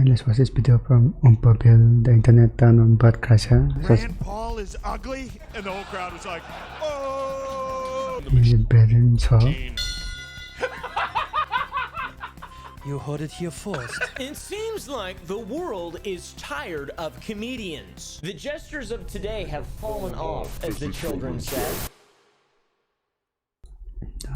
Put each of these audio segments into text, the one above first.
let's watch this video from oompaville. The internet turned on Bert Kreischer. Rand Paul is ugly, and the whole crowd was like, "Oh!" He's brendanschaub. You heard it here first. It seems like the world is tired of comedians. The gestures of today have fallen off, as the children said.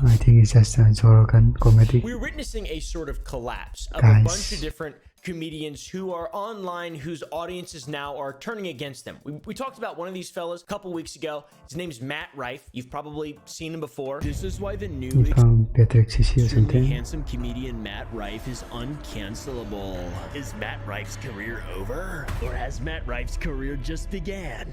I think it's just a Jorgen comedy. We're witnessing a sort of collapse of Guys. a bunch of different comedians who are online, whose audiences now are turning against them. We talked about one of these fellas a couple weeks ago. His name is Matt Rife. You've probably seen him before. This is why the new From Bert Kreischer or extremely something. handsome comedian Matt Rife is uncancelable. Is Matt Rife's career over? Or has Matt Rife's career just begun?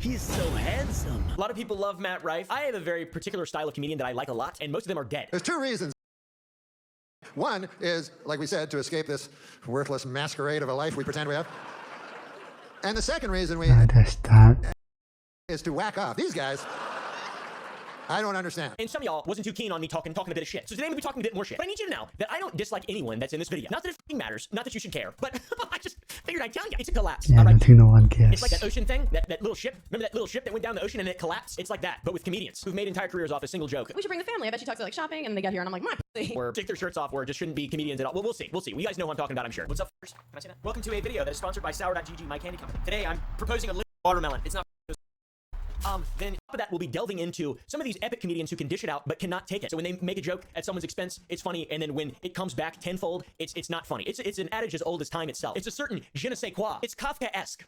He's so handsome. A lot of people love Matt Rife. I have a very particular style of comedian that I like a lot, and most of them are dead. There's two reasons. One is, like we said, to escape this worthless masquerade of a life we pretend we have. And the second reason That's dark. is to whack off. These guys, I don't understand. And some of y'all wasn't too keen on me talking a bit of shit. So today I'm gonna be talking a bit more shit. But I need you to know that I don't dislike anyone that's in this video. Not that it f***ing matters, not that you should care, but I just figured I'd tell you. It's a collapse. Yeah, I All right? don't think no one cares. It's like that ocean thing, that little ship. Remember that little ship that went down the ocean and it collapsed? It's like that, but with comedians who've made entire careers off a single joke. We should bring the family. I bet she talks about like shopping, and they get here, and I'm like, my pussy. Or take their shirts off, or just shouldn't be comedians at all. Well, we'll see. Well, you guys know who I'm talking about, I'm sure. What's up, first? Can I say that? Welcome to a video that is sponsored by Sour.gg, my candy company. Today, I'm proposing a watermelon. It's not. Then top of that, we'll be delving into some of these epic comedians who can dish it out but cannot take it. So when they make a joke at someone's expense, it's funny, and then when it comes back tenfold, it's not funny. It's an adage as old as time itself. It's a certain je ne sais quoi. It's Kafka-esque.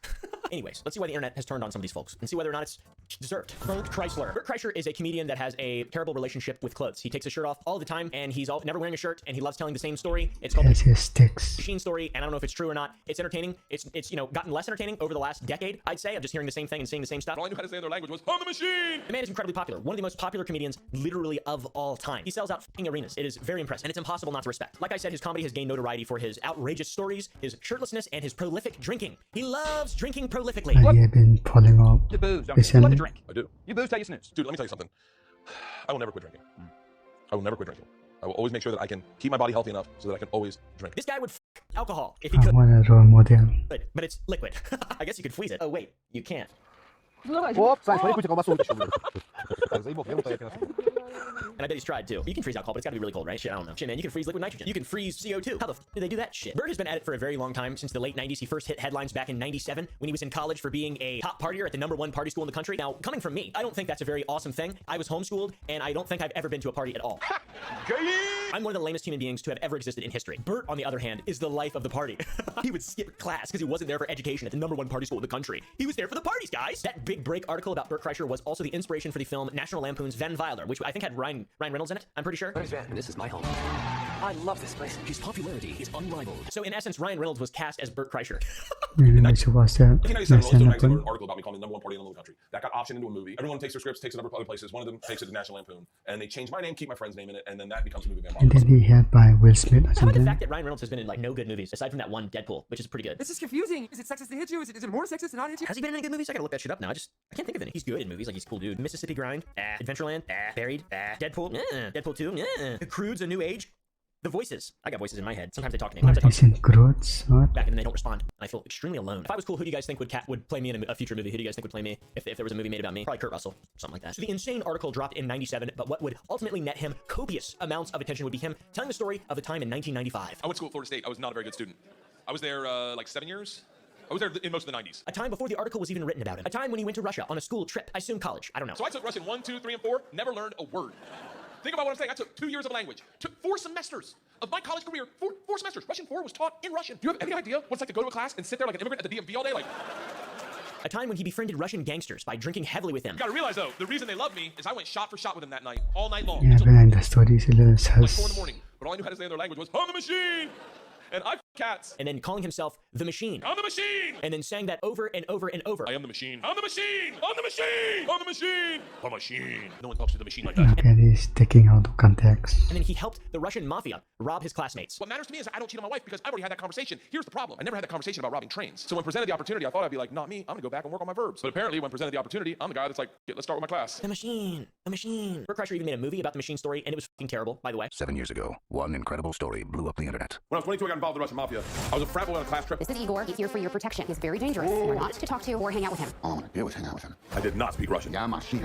Anyways, let's see why the internet has turned on some of these folks and see whether or not it's deserved. Bert Kreischer. Bert Kreischer is a comedian that has a terrible relationship with clothes. He takes his shirt off all the time, and he's never wearing a shirt, and he loves telling the same story. It's called That's his sticks. machine story, and I don't know if it's true or not. It's entertaining. It's gotten less entertaining over the last decade, I'd say, of just hearing the same thing and seeing the same stuff. All I knew how to say in their language was, "On the machine!" The man is incredibly popular. One of the most popular comedians literally of all time. He sells out f***ing arenas. It is very impressive, and it's impossible not to respect. Like I said, his comedy has gained notoriety for his outrageous stories, his shirtlessness, and his prolific drinking. He loves drinking prolifically. I have been falling off You booze, don't you? You recently. like to drink. I do. You booze till you snooze. Dude, let me tell you something. I will never quit drinking. I will never quit drinking. I will always make sure that I can keep my body healthy enough so that I can always drink. This guy would f alcohol if he I could, want a role model. but it's liquid. I guess you could freeze it. Oh, wait, you can't. And I bet he's tried too. You can freeze alcohol, but it's gotta be really cold, right? Shit, I don't know. Shit, man, you can freeze liquid nitrogen. You can freeze CO2. How the f do they do that shit? Bert has been at it for a very long time. Since the late 90s, he first hit headlines back in 97 when he was in college for being a top partier at the #1 party school in the country. Now, coming from me, I don't think that's a very awesome thing. I was homeschooled, and I don't think I've ever been to a party at all. I'm one of the lamest human beings to have ever existed in history. Bert, on the other hand, is the life of the party. He would skip class because he wasn't there for education at the #1 party school in the country. He was there for the parties, guys. That big break article about Bert Kreischer was also the inspiration for the film National Lampoon's Van Wilder, which I think had Ryan Reynolds in it, I'm pretty sure. This is my home. I love this place. His popularity is unrivaled. So in essence, Ryan Reynolds was cast as Bert Kreischer. Maybe I should watch that. 1997, Next also time a I magazine put. article about me calling the #1 party in the country. That got optioned into a movie. Everyone takes their scripts, takes it to other places. One of them takes it to National Lampoon, and they change my name, keep my friend's name in it, and then that becomes a movie. And then he had by Will Smith or How about the something. fact that Ryan Reynolds has been in like no good movies aside from that one Deadpool, which is pretty good. This is confusing. Is it sexist to hit you? Is it more sexist to not hit you? Has he been in any good movies? I gotta look that shit up now. I can't think of any. He's good in movies, like he's a cool dude. Mississippi Grind, Adventureland, Buried, Deadpool, Deadpool 2, The Croods, A New Age. The voices. I got voices in my head. Sometimes they talk to me. What Sometimes is in Groots? What? back and then they don't respond. And I feel extremely alone. If I was cool, who do you guys think would play me in a future movie? Who do you guys think would play me if there was a movie made about me? Probably Kurt Russell, something like that. So the insane article dropped in 97, but what would ultimately net him copious amounts of attention would be him telling the story of a time in 1995. I went to school at Florida State. I was not a very good student. I was there like 7 years. I was there in most of the 90s. A time before the article was even written about him. A time when he went to Russia on a school trip. I assume college. I don't know. So I took Russian 1, 2, 3, and 4, never learned a word. Think about what I'm saying. I took 2 years of language, took 4 semesters of my college career, four semesters. Russian 4 was taught in Russian. Do you have any idea what it's like to go to a class and sit there like an immigrant at the DMV all day? Like, A time when he befriended Russian gangsters by drinking heavily with them. you gotta realize though, the reason they loved me is I went shot for shot with them that night, all night long. Yeah, Until behind the stories, it's like 4 in the sus. morning. But all I knew how to say in their language was, "On the machine!" And I cats. And then calling himself the Machine. On the machine! And then saying that over and over and over. I am the machine. On the machine! On the machine! On the machine! On the machine! No one talks to the machine like that. Look at is taking out of context. And then he helped the Russian mafia rob his classmates. What matters to me is I don't cheat on my wife because I've already had that conversation. Here's the problem. I never had that conversation about robbing trains. So when presented the opportunity, I thought I'd be like, not me. I'm gonna go back and work on my verbs. But apparently when presented the opportunity, I'm the guy that's like, let's start with my class. The machine. Bert Kreischer even made a movie about the machine story, and it was fucking terrible, by the way. 7 years ago, one incredible story blew up the internet. When I was 22, I got involved with the Russian mafia. I was a frat boy on a class trip. This is Igor. He's here for your protection. He's very dangerous. You're not to talk to or hang out with him. All I want to do is hang out with him. I did not speak Russian. Yeah, machine.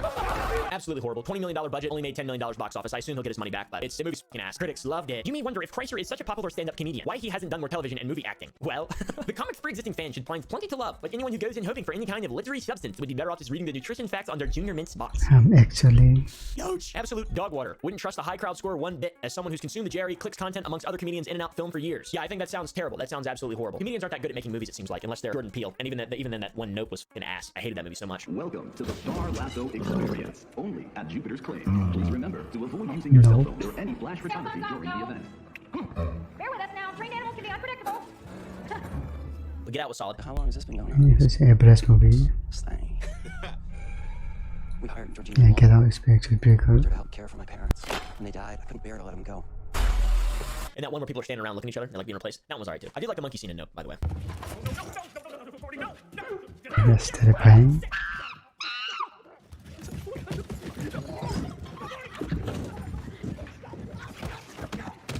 Absolutely horrible. $20 million budget, only made $10 million box office. I assume he'll get his money back, but the movie's fucking ass. Critics loved it. You may wonder if Kreischer is such a popular stand-up comedian, why he hasn't done more television and movie acting. Well, the comic's pre-existing fans should find plenty to love, but anyone who goes in hoping for any kind of literary substance would be better off just reading the nutrition facts on their Junior Mints box. Actually, Ouch. Absolute dog water. Wouldn't trust the high crowd score one bit as someone who's consumed the Jerry clicks content amongst other comedians in and out film for years. Yeah, I think that sounds terrible. That sounds absolutely horrible. Comedians aren't that good at making movies, it seems like, unless they're Jordan Peele. And even then, that one Nope was an ass. I hated that movie so much. Welcome to the Star Lasso Experience, only at Jupiter's Claim. Please remember to avoid using your cell phone or any flash photography during the event. Bear with us now. Trained animals can be unpredictable. But Get Out was solid. How long has this been going on? this is a breast movie. This thing. We hired Georgina. Yeah, Get Out is actually pretty good. To help care for my parents. When they died, I couldn't bear to let them go. And that one where people are standing around looking at each other and like being replaced. That one was alright too. I did like the monkey scene in Nope, by the way. That's terrifying.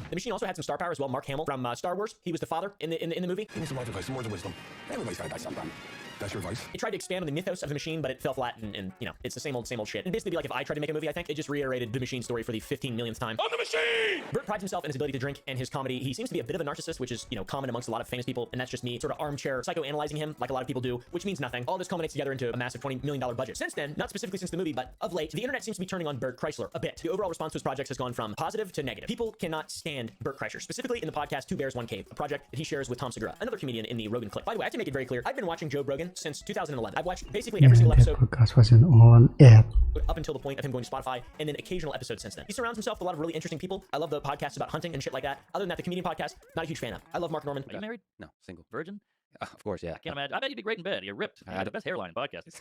The machine also had some star power as well. Mark Hamill from Star Wars. He was the father in the movie. Give me some life advice, some words of wisdom. Everybody's gotta die sometime. That's your advice? It tried to expand on the mythos of the machine, but it fell flat, and you know, it's the same old shit. And basically, be like if I tried to make a movie, I think it just reiterated the machine story for the 15 millionth time. On the machine! Bert prides himself in his ability to drink and his comedy. He seems to be a bit of a narcissist, which is, you know, common amongst a lot of famous people, and that's just me sort of armchair psychoanalyzing him, like a lot of people do, which means nothing. All this culminates together into a massive $20 million budget. Since then, not specifically since the movie, but of late, the internet seems to be turning on Bert Kreischer a bit. The overall response to his projects has gone from positive to negative. People cannot stand Bert Kreischer, specifically in the podcast Two Bears, One Cave, a project that he shares with Tom Segura, another comedian in the Rogan clique. By the way, I have to make it very clear, I've been watching Joe Rogan since 2011. I've watched basically every single That episode podcast was an all ad. up until the point of him going to Spotify, and then occasional episodes since then. He surrounds himself with a lot of really interesting people. I love the podcasts about hunting and shit like that. Other than that, the comedian podcast, not a huge fan of. I love Mark Norman. Are you married? No, single. Virgin? Of course, yeah. I can't imagine. I bet you'd be great in bed. You're ripped. You have the best hairline in podcasting.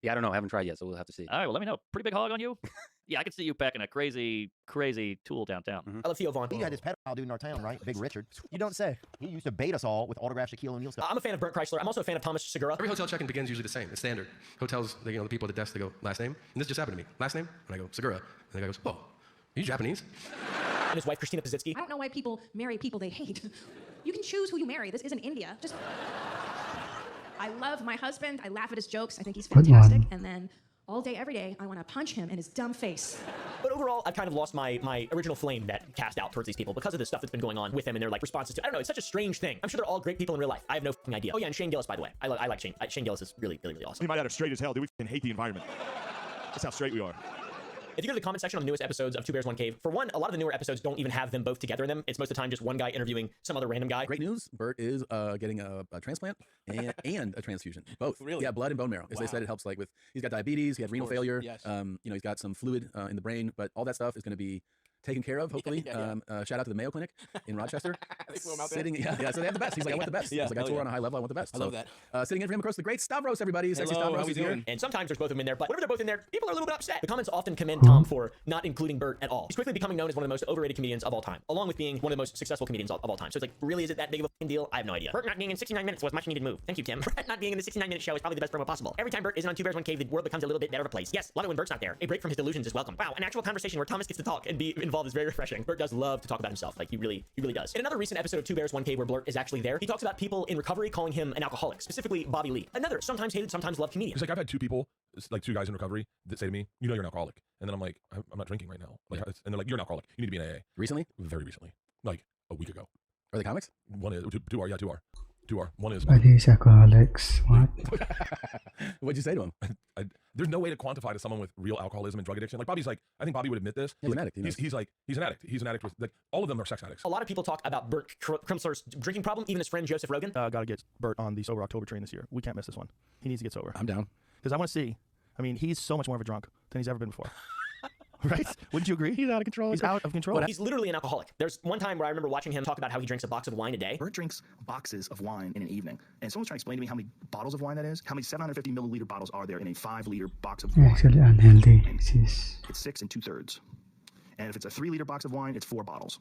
Yeah, I don't know. I haven't tried yet, so we'll have to see. All right, well, let me know. Pretty big hog on you? Yeah, I could see you packing a crazy tool downtown. I love Theo Vaughn. He had this pedophile dude in our town, right? Big Richard. You don't say. He used to bait us all with autographed Shaquille O'Neal stuff. I'm a fan of Bert Kreischer. I'm also a fan of Thomas Segura. Every hotel check-in begins usually the same. It's standard. Hotels, they, the people at the desk, they go, last name? And this just happened to me. Last name? And I go, Segura. And the guy goes, oh, are you Japanese? And his wife, Christina Pazitsky. I don't know why people marry people they hate. You can choose who you marry. This isn't India. Just... I love my husband. I laugh at his jokes. I think he's fantastic. And then all day, every day, I want to punch him in his dumb face. But overall, I've kind of lost my original flame that cast out towards these people because of the stuff that's been going on with them and their like responses to. I don't know. It's such a strange thing. I'm sure they're all great people in real life. I have no fucking idea. Oh yeah, and Shane Gillis, by the way. I like Shane. Shane Gillis is really awesome. We might add up straight as hell, dude. We fucking hate the environment. That's how straight we are. If you go to the comment section on the newest episodes of Two Bears, One Cave, for one, a lot of the newer episodes don't even have them both together in them. It's most of the time just one guy interviewing some other random guy. Great news. Bert is getting a transplant and a transfusion. Both. Really? Yeah, blood and bone marrow. As they said, it helps like with, he's got diabetes, he had renal failure. Yes. You know, he's got some fluid in the brain, but all that stuff is going to be taken care of, hopefully. Shout out to the Mayo Clinic in Rochester. They flew him out Sitting, there. Yeah, so they have the best. He's like, I want the best. Yeah, He's like, I tour on a high level, I want the best. I love that. Sitting in for him across the great Stavros, everybody. Sexy Stavros is here. And sometimes there's both of them in there, but whenever they're both in there, people are a little bit upset. The comments often commend Tom for not including Bert at all. He's quickly becoming known as one of the most overrated comedians of all time, along with being one of the most successful comedians of all time. So it's like, really, is it that big of a fucking deal? I have no idea. Bert not being in 69 minutes was a much needed move. Thank you, Tim. Bert not being in the 69-minute show is probably the best promo possible. Every time Bert isn't on Two Bears, One Cave, the world becomes a little bit better of a place. Yes, love it when Bert's not there. A break from his delusions is welcome. Wow, an actual conversation where Thomas gets to talk and be involved is very refreshing. Bert does love to talk about himself. Like, he really does. In another recent episode of Two Bears, One Cave, where Bert is actually there, he talks about people in recovery calling him an alcoholic, specifically Bobby Lee, another sometimes hated, sometimes loved comedian. It's like, I've had two people, like two guys in recovery, that say to me, you know you're an alcoholic. And then I'm like, I'm not drinking right now. Like, and they're like, you're an alcoholic. You need to be in AA. Recently? Very recently. Like a week ago. Are they comics? One is, two are, yeah, two are. Two are. One is. But these alcoholics, what? What'd you say to him? There's no way to quantify to someone with real alcoholism and drug addiction. Like Bobby's like, I think Bobby would admit this. He's an addict. He's an addict. He's an addict with, like, all of them are sex addicts. A lot of people talk about Bert Kreischer's drinking problem, even his friend Joseph Rogan. Gotta get Bert on the Sober October train this year. We can't miss this one. He needs to get sober. I'm down. Because I want to see. I mean, he's so much more of a drunk than he's ever been before. Right? Wouldn't you agree? He's out of control. He's out of control. He's literally an alcoholic. There's one time where I remember watching him talk about how he drinks a box of wine a day. Bert drinks boxes of wine in an evening. And someone's trying to explain to me how many bottles of wine that is. How many 750 milliliter bottles are there in a 5-liter box of wine? Actually unhealthy. It's 6 2/3. And if it's a 3-liter box of wine, it's 4 bottles.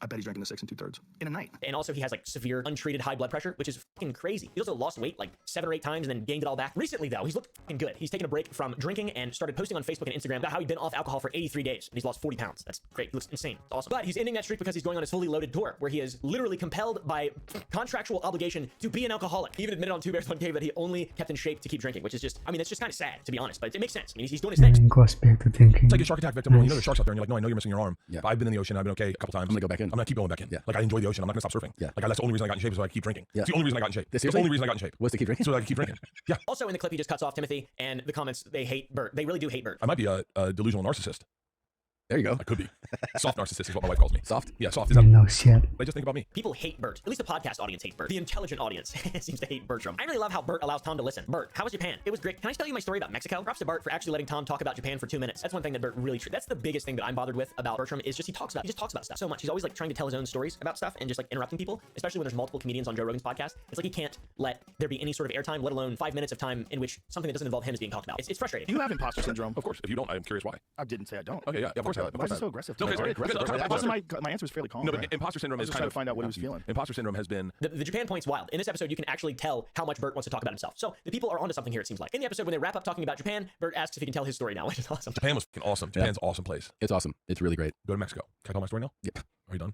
I bet he's drinking the 6 2/3 in a night. And also he has like severe untreated high blood pressure, which is fucking crazy. He also lost weight like 7 or 8 times and then gained it all back. Recently though, he's looked fucking good. He's taken a break from drinking and started posting on Facebook and Instagram about how he'd been off alcohol for 83 days and he's lost 40 pounds. That's great. He looks insane. It's awesome. But he's ending that streak because he's going on his fully loaded tour where he is literally compelled by contractual obligation to be an alcoholic. He even admitted on 2 Bears 1 Cave that he only kept in shape to keep drinking, which is just, I mean, it's just kind of sad to be honest, but it makes sense. I mean, he's doing his thing. Goes back to thinking. It's like a shark attack victim. You know there's sharks out there and you're like, no, I know you're missing your arm. Yeah. But I've been in the ocean. I've been okay a couple times. I'm gonna go back in. I'm gonna keep going back in. Yeah. Like I enjoy the ocean. I'm not gonna stop surfing. Yeah. Like that's the only reason I got in shape is so I keep drinking. Yeah. It's the only reason I got in shape. Seriously? The only reason I got in shape Was to keep drinking? so I could keep drinking. Yeah. Also in the clip, he just cuts off Timothy and the comments, they hate Bert. They really do hate Bert. I might be a delusional narcissist. There you go. I could be. Soft narcissist is what my wife calls me. Soft? Yeah, soft. Is that, No shit. they just think about me. People hate Bert. At least the podcast audience hates Bert. The intelligent audience seems to hate Bertram. I really love how Bert allows Tom to listen. Bert, how was Japan? It was great. Can I tell you my story about Mexico? Props to Bert for actually letting Tom talk about Japan for 2 minutes. That's one thing that Bert really that's the biggest thing that I'm bothered with about Bertram is just he just talks about stuff so much. He's always like trying to tell his own stories about stuff and just like interrupting people, especially when there's multiple comedians on Joe Rogan's podcast. It's like he can't let there be any sort of airtime, let alone 5 minutes of time in which something that doesn't involve him is being talked about. It's frustrating. Do you have imposter syndrome? Of course. If you don't, I'm curious why. I didn't say I don't. Okay, yeah, of course I have. Why is he so aggressive? Okay, sorry. My answer was fairly calm. No, but imposter syndrome I is was just kind trying of to find out what he was feeling. Imposter syndrome has been The Japan point's wild. In this episode, you can actually tell how much Bert wants to talk about himself. So the people are onto something here, it seems like. In the episode, when they wrap up talking about Japan, Bert asks if he can tell his story now, which is awesome. Japan was fucking awesome. Japan's an awesome place. It's awesome. It's really great. Go to Mexico. Can I tell my story now? Yep. Are you done?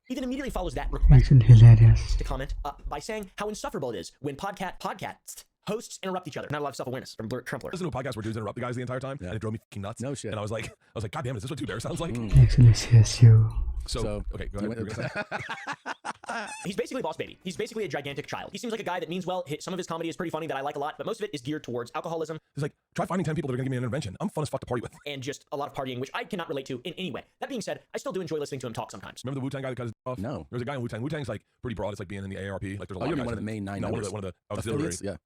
He then immediately follows that request Hilarious. to comment by saying how insufferable it is when podcasts hosts interrupt each other. Not a lot of self-awareness from Bert Kreischer. Listen to a podcast where dudes interrupt the guys the entire time, Yeah. and it drove me fucking nuts. No shit. And I was like, God damn it, is this what 2 Bears sounds like? Actually says you. So okay, go ahead. you went- He's basically a boss baby. He's basically a gigantic child. He seems like a guy that means well. Some of his comedy is pretty funny that I like a lot, but most of it is geared towards alcoholism It's like, try finding 10 people that are gonna give me an intervention. I'm fun as fuck to party with. and just a lot of partying, which I cannot relate to in any way. That being said, I still do enjoy listening to him talk sometimes. Remember the Wu-Tang guy that cut his off? No. There's a guy in Wu-Tang. Wu-Tang's like pretty broad. It's like being in the AARP. Like there's a lot you're of guys one of the in- main 9 No, members. one of the auxiliary. Affiliates?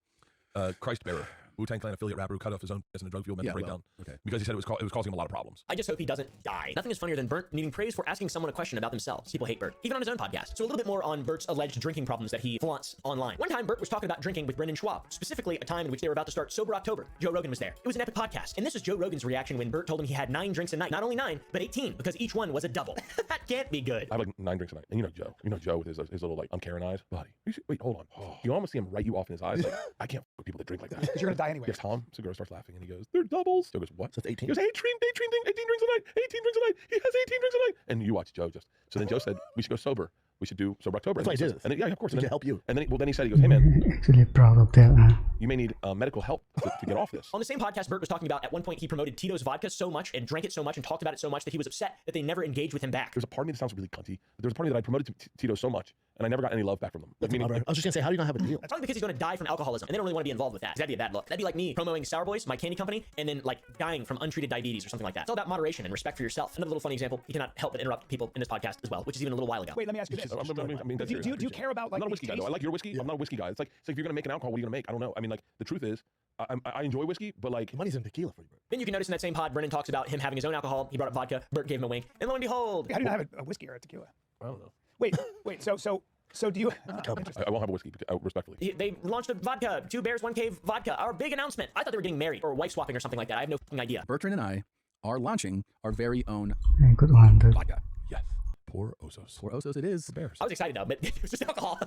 Yeah. Christ bearer. Wu-Tang Clan affiliate rapper who cut off his own in a drug fueled mental breakdown. okay. Because he said it was causing him a lot of problems. I just hope he doesn't die. Nothing is funnier than Bert needing praise for asking someone a question about themselves. People hate Bert, even on his own podcast. So a little bit more on Bert's alleged drinking problems that he flaunts online. One time, Bert was talking about drinking with Brendan Schwab, specifically a time in which they were about to start Sober October. Joe Rogan was there. It was an epic podcast. And this is Joe Rogan's reaction when Bert told him he had 9 drinks a night. Not only 9, but 18, because each one was a double. That can't be good. I have like 9 drinks a night. And you know Joe with his little like uncaring eyes. Buddy, wait, hold on. You almost see him write you off in his eyes. Like, I can't f with people that drink like that. Because you're gonna die anyway. Yes, Tom. So girl starts laughing and he goes, they're doubles. Joe goes, what? So it's 18? He goes, 18 drinks a night. 18 drinks a night. He has 18 drinks a night. And you watch Joe just. So then Joe said, we should go sober. We should do Sober October. That's what he did. And then, yeah, of course. To help you. And then he said, he goes, hey man, Actually proud of that, huh? you may need medical help to get off this. On the same podcast, Bert was talking about at one point he promoted Tito's vodka so much and drank it so much and talked about it so much that he was upset that they never engaged with him back. There's a part of me that sounds really cunty, but there's a part of me that I promoted Tito so much, and I never got any love back from them. Like, meaning, I was just gonna say, how do you not have a deal? That's probably because he's going to die from alcoholism, and they don't really want to be involved with that. That'd be a bad look. That'd be like me promoting Sour Boys, my candy company, and then like dying from untreated diabetes or something like that. It's all about moderation and respect for yourself. Another little funny example, he cannot help but interrupt people in this podcast as well, which is even a little while ago. Wait, let me ask you this. Do you care about like I'm not a whiskey guy though. I like your whiskey. I'm not a whiskey guy. It's like if you're gonna make an alcohol, what are you gonna make? I don't know. I mean, like the truth is, I enjoy whiskey, but like money's in tequila for you, Bert. Then you can notice in that same pod, Brendan talks about him having his own alcohol. He brought up vodka. Bert gave him a wink, and lo and behold, How do you not have a whiskey or a tequila? I don't know. Wait. So do you? I won't have a whiskey respectfully. They launched a vodka, 2 Bears 1 Cave vodka. Our big announcement. I thought they were getting married or wife swapping or something like that. I have no fucking idea. Bertrand and I are launching our very own Good one, Bert. vodka. Yes. Poor Osos. Poor Osos it is. Bears. I was excited though, but it was just alcohol. 2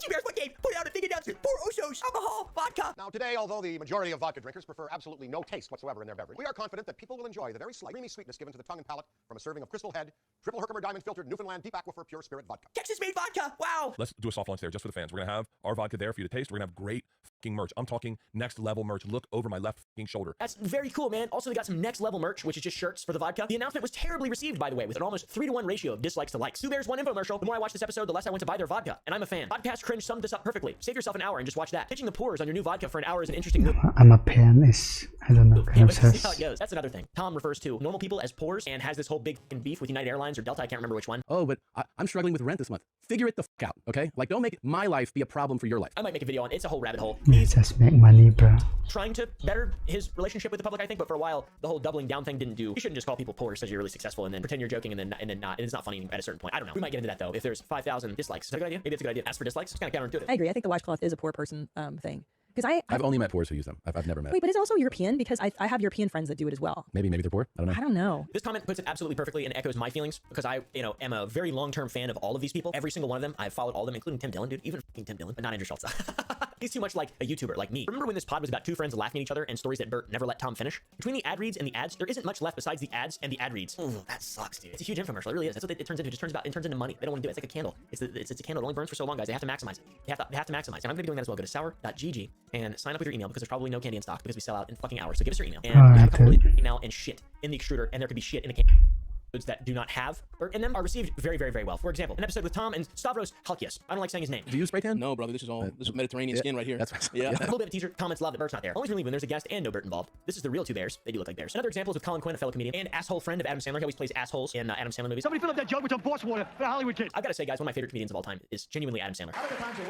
Bears 1 Cave. Put out a big announcement. Poor Osos. Alcohol. Vodka. Now, today, although the majority of vodka drinkers prefer absolutely no taste whatsoever in their beverage, we are confident that people will enjoy the very slight creamy sweetness given to the tongue and palate from a serving of Crystal Head, Triple Herkimer Diamond Filtered Newfoundland Deep Aquifer Pure Spirit Vodka. Texas-made vodka. Wow. Let's do a soft launch there just for the fans. We're gonna have our vodka there for you to taste. We're gonna have great fucking merch. I'm talking next level merch. Look over my left fucking shoulder. That's very cool, man. Also, they got some next level merch, which is just shirts for the vodka. The announcement was terribly received, by the way, with an almost 3-to-1 ratio of dislikes to likes. 2 Bears 1 infomercial. The more I watch this episode, the less I want to buy their vodka, and I'm a fan. Podcast Cringe summed this up perfectly. Save yourself an hour and just watch that. Pitching the pours on your new vodka for an hour is an interesting move. I'm a pan is, I don't know, kind of See how says. it goes. That's another thing. Tom refers to normal people as poors and has this whole big beef with United Airlines or Delta. I can't remember which one. Oh, but I'm struggling with rent this month. Figure it the fuck out, okay? Like, don't make my life be a problem for your life. I might make a video on it. It's a whole rabbit hole. He's just make money, bro. Trying to better his relationship with the public, I think, but for a while, the whole doubling down thing didn't do. You shouldn't just call people poor because you're really successful and then pretend you're joking and then not. And it's not funny at a certain point. I don't know. We might get into that though. If there's 5,000 dislikes, is that a good idea? Maybe it's a good idea. Ask for dislikes. It's kind of counterintuitive. I agree. I think the washcloth is a poor person thing. Because I've only met poors who use them. I've never met. Wait, but it's also European because I have European friends that do it as well. Maybe they're poor. I don't know. I don't know. This comment puts it absolutely perfectly and echoes my feelings because I, am a very long-term fan of all of these people. Every single one of them, I've followed all of them, including Tim Dillon, dude. Even fucking Tim Dillon, but not Andrew Schultz. He's too much like a YouTuber like me. Remember when this pod was about two friends laughing at each other and stories that Bert never let Tom finish? Between the ad reads and the ads, there isn't much left besides the ads and the ad reads. Ooh, that sucks, dude. It's a huge infomercial. It really is. That's what it turns into. It turns into money. They don't want to do it. It's like a candle. It's a candle. It only burns for so long, guys. They have to maximize it. They have to maximize. And I'm gonna be doing that as well. Go to sour.gg and sign up with your email because there's probably no candy in stock because we sell out in fucking hours. So give us your email. And we have a couple of email and shit in the extruder, and there could be shit in the can. That do not have Bert in them are received very, very, very well. For example, an episode with Tom and Stavros Halkias. I don't like saying his name. Do you spray tan? No, brother. This is Mediterranean skin right here. That's yeah. A little bit of teaser comments love that Bert's not there. Only really when there's a guest and no Bert involved. This is the real two bears. They do look like bears. Another example is with Colin Quinn, a fellow comedian and asshole friend of Adam Sandler. He always plays assholes in Adam Sandler movies. Somebody fill up that jug with some boss water for the Hollywood kids. I've got to say, guys, one of my favorite comedians of all time is genuinely Adam Sandler. How many times you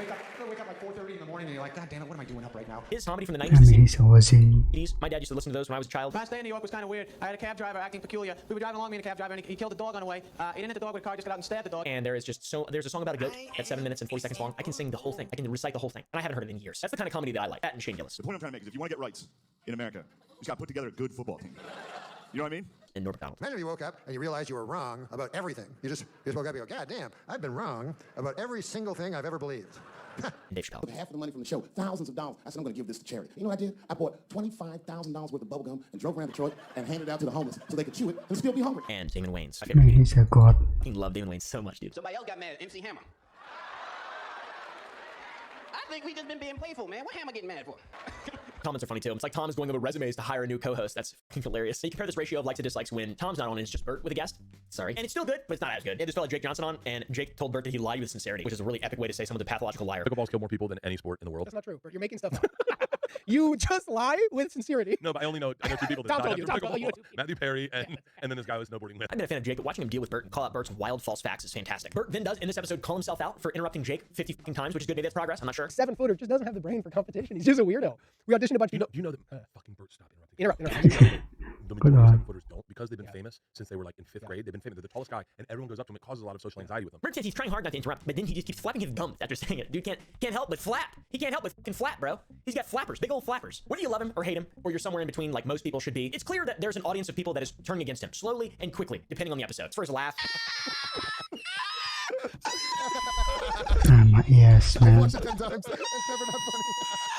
wake up like 4:30 in the morning and you're like, God damn it, what am I doing up right now? His comedy from the I 90s. mean, he's Aussie. My dad used to listen to those when I was a child. Last day in New York was kind of weird. I had a cab driver acting peculiar. We were driving along, me and a cab driver, and he killed a dog on the way. He didn't hit the dog with a car, just got out and stabbed the dog. And there's a song about a goat that's 7 minutes and 40 seconds long. I can sing the whole thing. I can recite the whole thing. And I haven't heard it in years. That's the kind of comedy that I like. That and Shane Gillis. The point I'm trying to make is if you want to get rights in America, you just got to put together a good football team. You know what I mean? And Norbert Donald. Imagine if you woke up and you realized you were wrong about everything. You just woke up and you go, God damn, I've been wrong about every single thing I've ever believed. Dave Chappelle. With half of the money from the show, thousands of dollars, I said, I'm going to give this to charity. You know what I did? I bought $25,000 worth of bubble gum and drove around Detroit and handed it out to the homeless so they could chew it and still be hungry. And Damon Wayans. I mean, he's a god. I love Damon Wayans so much, dude. Somebody else got mad at MC Hammer. I think we just been being playful, man. What Hammer getting mad for? Comments are funny too. It's like Tom is going over resumes to hire a new co-host. That's hilarious. So you compare this ratio of likes and dislikes when Tom's not on and it's just Bert with a guest. Sorry. And it's still good, but it's not as good. They had this fella Jake Johnson on, and Jake told Bert that he lied with sincerity, which is a really epic way to say someone's a pathological liar. Pickleball's killed more people than any sport in the world. That's not true, Bert. You're making stuff up. You just lie with sincerity. No, but I know two people that died after pickleball. Matthew Perry and then this guy was snowboarding with. I've been a fan of Jake, but watching him deal with Bert and call out Bert's wild false facts is fantastic. Bert then does in this episode call himself out for interrupting Jake 50 times, which is good. Maybe that's progress. I'm not sure. 7-footer just doesn't have the brain for competition. He's just a weirdo. We auditioned a bunch of people. You know that fucking Bert, stop Interrupt. The majority of 7-footers don't because they've been famous since they were like in 5th grade. They've been famous. They're the tallest guy, and everyone goes up to him. It causes a lot of social anxiety with them. Bert says he's trying hard not to interrupt, but then he just keeps flapping his gums after saying it. Dude can't help but flap. He can't help but fucking flap, bro. He's got flappers, big old flappers. Whether you love him or hate him, or you're somewhere in between like most people should be, it's clear that there's an audience of people that is turning against him slowly and quickly, depending on the episode. For his laugh. Yes, man. I've watched it 10 times. It's never not funny.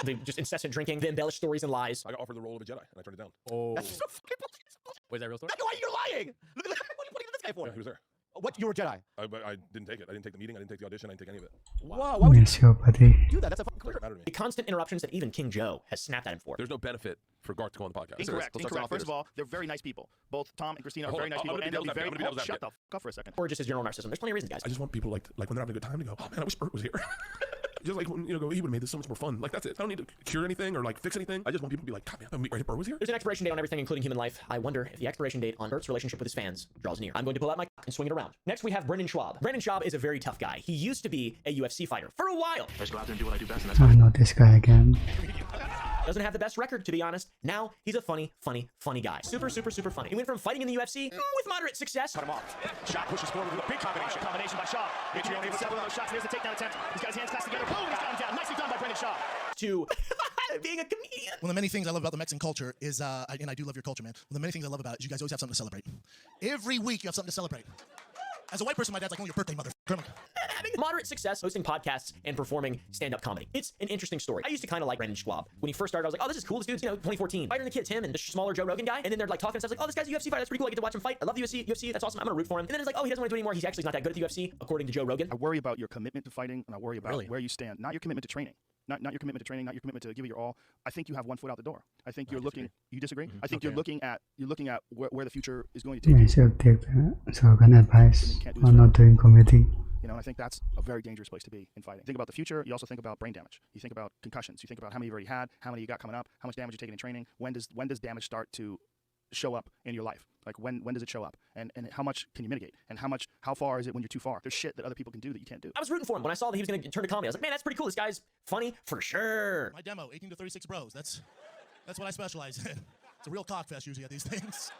The just incessant drinking, the embellished stories and lies. I got offered the role of a Jedi, and I turned it down. Oh. That's so fucking bullshit. Wait, is that real story? No, you're lying. Look at that. What are you putting this guy for? Yeah, he was there. What? You were a Jedi? I didn't take it. I didn't take the meeting. I didn't take the audition. I didn't take any of it. Wow. Why would you Yes, your buddy. do that? That's a fucking clear. The constant interruptions that even King Joe has snapped at him for. There's no benefit for Garth to go on the podcast. Incorrect. First of all, they're very nice people. Both Tom and Christina are very nice people, and they'll be very. Shut the fuck up for a second. Or just his general narcissism. There's plenty of reasons, guys. I just want people like when they're having a good time to go, oh man, I wish Bert was here. Just like when, he would have made this so much more fun. Like that's it. I don't need to cure anything or like fix anything. I just want people to be like, God man, I'm right if Bert was here. There's an expiration date on everything, including human life. I wonder if the expiration date on Bert's relationship with his fans draws near. I'm going to pull out my and swing it around. Next, we have Brendan Schwab. Brendan Schwab is a very tough guy. He used to be a UFC fighter for a while. I just go out there and do what I do best, and that's Oh, not this guy again. Doesn't have the best record, to be honest. Now, he's a funny guy. Super funny. He went from fighting in the UFC with moderate success. Cut him off. Shot pushes forward with a big combination. Combination by Shaw. Adrian able to several of those shots. Here's the takedown attempt. He's got his hands clasped together. Boom, he's got him down. Nicely done by Brendan Shaw. To being a comedian. One of the many things I love about the Mexican culture is, and I do love your culture, man. One of the many things I love about it is you guys always have something to celebrate. Every week you have something to celebrate. As a white person, my dad's like, oh, your birthday, motherfucker. Having moderate success hosting podcasts and performing stand-up comedy. It's an interesting story. I used to kind of like Brendan Schwab. When he first started, I was like, oh, this is cool. This dude's, 2014. Fighter in the Kids, him and the smaller Joe Rogan guy. And then they're like talking and stuff like, oh, this guy's a UFC fighter. That's pretty cool. I get to watch him fight. I love the UFC. That's awesome. I'm gonna root for him. And then it's like, oh, he doesn't want to do anymore. He's actually not that good at the UFC, according to Joe Rogan. I worry about your commitment to fighting, and I worry about where you stand. Not your commitment to training. Not your commitment to training, not your commitment to give it your all. I think you have one foot out the door. I think you're looking. You disagree? I think you're looking at where the future is going to take Yeah, you. so take so can advice on not doing comedy. I think that's a very dangerous place to be in fighting. Think about the future. You also think about brain damage. You think about concussions. You think about how many you've already had, how many you got coming up, how much damage you're taking in training. When does damage start to show up in your life? Like when does it show up? And how much can you mitigate? And how far is it when you're too far? There's shit that other people can do that you can't do. I was rooting for him when I saw that he was going to turn to comedy. I was like, man, that's pretty cool. This guy's funny for sure. My demo, 18 to 36 bros. That's what I specialize in. It's a real cock fest usually at these things.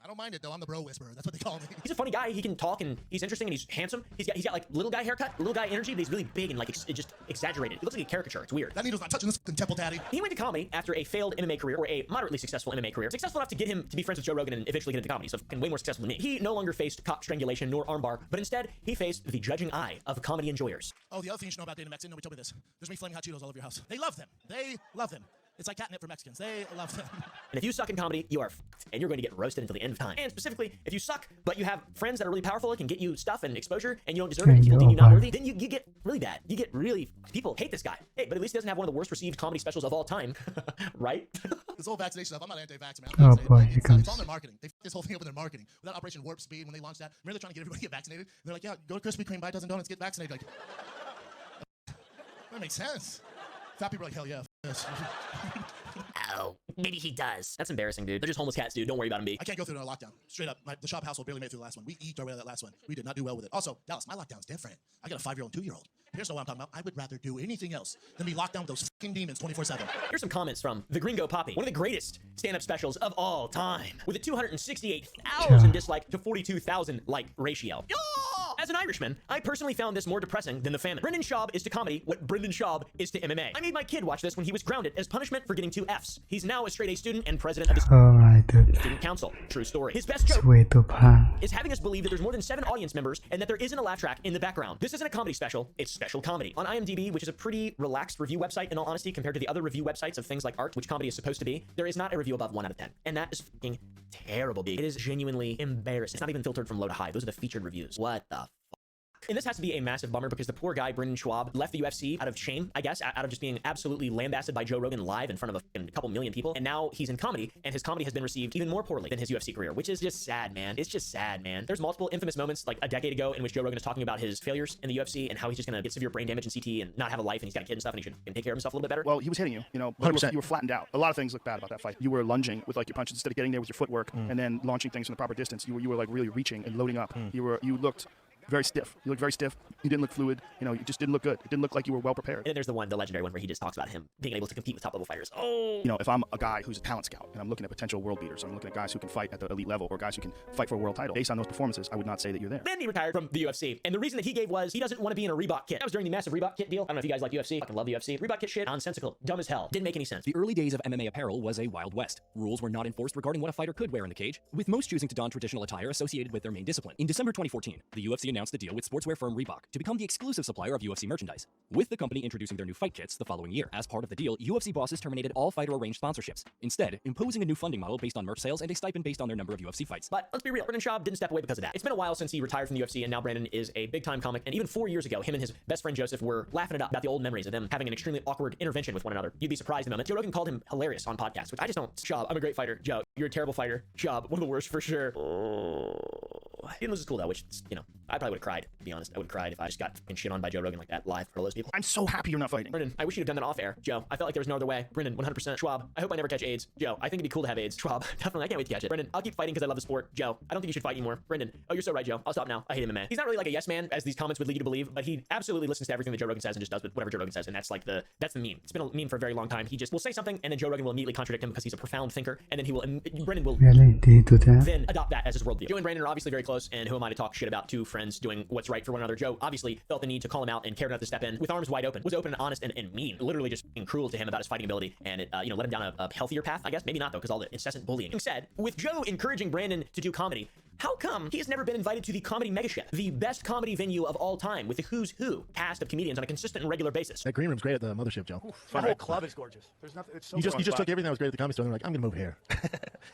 I don't mind it though. I'm the bro whisperer. That's what they call me. He's a funny guy. He can talk and he's interesting and he's handsome. He's got like little guy haircut, little guy energy, but he's really big and like just exaggerated. He looks like a caricature. It's weird. That needle's not touching this temple, daddy. He went to comedy after a failed MMA career or a moderately successful MMA career. Successful enough to get him to be friends with Joe Rogan and eventually get into comedy. So way more successful than me. He no longer faced cock strangulation nor armbar, but instead he faced the judging eye of comedy enjoyers. Oh, the other thing you should know about dating Mexican, nobody told me this. There's me flaming hot Cheetos all over your house. They love them. They love them. It's like catnip for Mexicans. They love them. And if you suck in comedy, you are f***ed, and you're going to get roasted until the end of time. And specifically, if you suck, but you have friends that are really powerful that can get you stuff and exposure, and you don't deserve it, and people deem you not worthy, then you get really bad. You get really, people hate this guy. Hey, but at least he doesn't have one of the worst received comedy specials of all time, right? This whole vaccination stuff, I'm not anti-vax, man. Oh boy, here It's comes. all in their marketing. They f***ed this whole thing up in their marketing. With that Operation Warp Speed, when they launched that, remember they're trying to get everybody to get vaccinated? And they're like, yeah, go to Krispy Kreme, buy a dozen donuts, get vaccinated. Like, that makes sense. Fat people are like, hell yeah, f*** this. Oh, maybe he does. That's embarrassing, dude. They're just homeless cats, dude. Don't worry about them, B. I can't go through another lockdown. Straight up, the shop household barely made it through the last one. We eked our way out of that last one. We did not do well with it. Also, Dallas, my lockdown's different. I got a 5-year-old and 2-year-old. Here's what I'm talking about. I would rather do anything else than be locked down with those fucking demons 24/7. Here's some comments from the Gringo Poppy, one of the greatest stand-up specials of all time, with a 268,000 dislike to 42,000 like ratio. As an Irishman, I personally found this more depressing than the famine. Brendan Schaub is to comedy what Brendan Schaub is to MMA. I made my kid watch this when he was grounded as punishment for getting 2 Fs. He's now a straight-A student and president of his Alright, dude. student council. True story. His best joke It's way too far. is having us believe that there's more than 7 audience members and that there isn't a laugh track in the background. This isn't a comedy special, it's special comedy. On IMDb, which is a pretty relaxed review website in all honesty compared to the other review websites of things like art, which comedy is supposed to be, there is not a review above 1 out of 10. And that is fucking terrible, B. It is genuinely embarrassing. It's not even filtered from low to high. Those are the featured reviews. What the And this has to be a massive bummer because the poor guy, Brendan Schaub, left the UFC out of shame, I guess, out of just being absolutely lambasted by Joe Rogan live in front of a couple million people. And now he's in comedy, and his comedy has been received even more poorly than his UFC career, which is just sad, man. It's just sad, man. There's multiple infamous moments, like a decade ago, in which Joe Rogan is talking about his failures in the UFC and how he's just going to get severe brain damage and CT and not have a life, and he's got a kid and stuff, and he should take care of himself a little bit better. Well, he was hitting you, you know, but you were flattened out. A lot of things look bad about that fight. You were lunging with like your punches instead of getting there with your footwork and then launching things from the proper distance. You were like really reaching and loading up. You looked very stiff. You looked very stiff. You didn't look fluid. You know, you just didn't look good. It didn't look like you were well prepared. And then there's the legendary one where he just talks about him being able to compete with top level fighters. Oh, you know, if I'm a guy who's a talent scout and I'm looking at potential world beaters, I'm looking at guys who can fight at the elite level or guys who can fight for a world title. Based on those performances, I would not say that you're there. Then he retired from the UFC, and the reason that he gave was he doesn't want to be in a Reebok kit. That was during the massive Reebok kit deal. I don't know if you guys like UFC. I fucking love the UFC. Reebok kit shit, nonsensical, dumb as hell. Didn't make any sense. The early days of MMA apparel was a wild west. Rules were not enforced regarding what a fighter could wear in the cage, with most choosing to don traditional attire associated with their main discipline. In December 2014, the UFC announced a deal with sportswear firm Reebok to become the exclusive supplier of UFC merchandise, with the company introducing their new fight kits the following year. As part of the deal, UFC bosses terminated all fighter-arranged sponsorships, instead imposing a new funding model based on merch sales and a stipend based on their number of UFC fights. But let's be real, Brendan Schaub didn't step away because of that. It's been a while since he retired from the UFC, and now Brandon is a big-time comic, and even 4 years ago, him and his best friend Joseph were laughing it up about the old memories of them having an extremely awkward intervention with one another. You'd be surprised in a moment. Joe Rogan called him hilarious on podcasts, which I just don't. Schaub, I'm a great fighter. Joe, you're a terrible fighter. Schaub, one of the worst for sure. He didn't lose his cool though, which, you know, I probably would have cried, to be honest. I would have cried if I just got fucking shit on by Joe Rogan like that live for all those people. I'm so happy you're not fighting. Brendan, I wish you'd have done that off air. Joe, I felt like there was no other way. Brendan, 100%. Schwab, I hope I never catch AIDS. Joe, I think it'd be cool to have AIDS. Schwab, definitely, I can't wait to catch it. Brendan, I'll keep fighting because I love the sport. Joe, I don't think you should fight anymore. Brendan, oh, you're so right, Joe. I'll stop now. I hate MMA. He's not really like a yes man, as these comments would lead you to believe, but he absolutely listens to everything that Joe Rogan says and just does whatever Joe Rogan says, and that's like that's the meme. It's been a meme for a very long time. He just will say something, and then Joe Rogan will immediately contradict him because he's a profound thinker, and then Brendan will Really? Did he do that? then adopt that as his worldview. Joe and Brandon are obviously very close, and who am I to talk shit about two friends doing what's right for one another? Joe obviously felt the need to call him out and cared enough to step in with arms wide open, was open and honest and mean, literally just being cruel to him about his fighting ability, and it led him down a healthier path, I guess. Maybe not though, because all the incessant bullying. Being said, with Joe encouraging Brandon to do comedy, how come he has never been invited to the Comedy Megaship, the best comedy venue of all time, with the who's who cast of comedians on a consistent and regular basis? That green room's great at the mothership, Joe. The whole club is gorgeous. There's nothing. It's so You just took everything that was great at the comedy store and you're like, I'm gonna move here.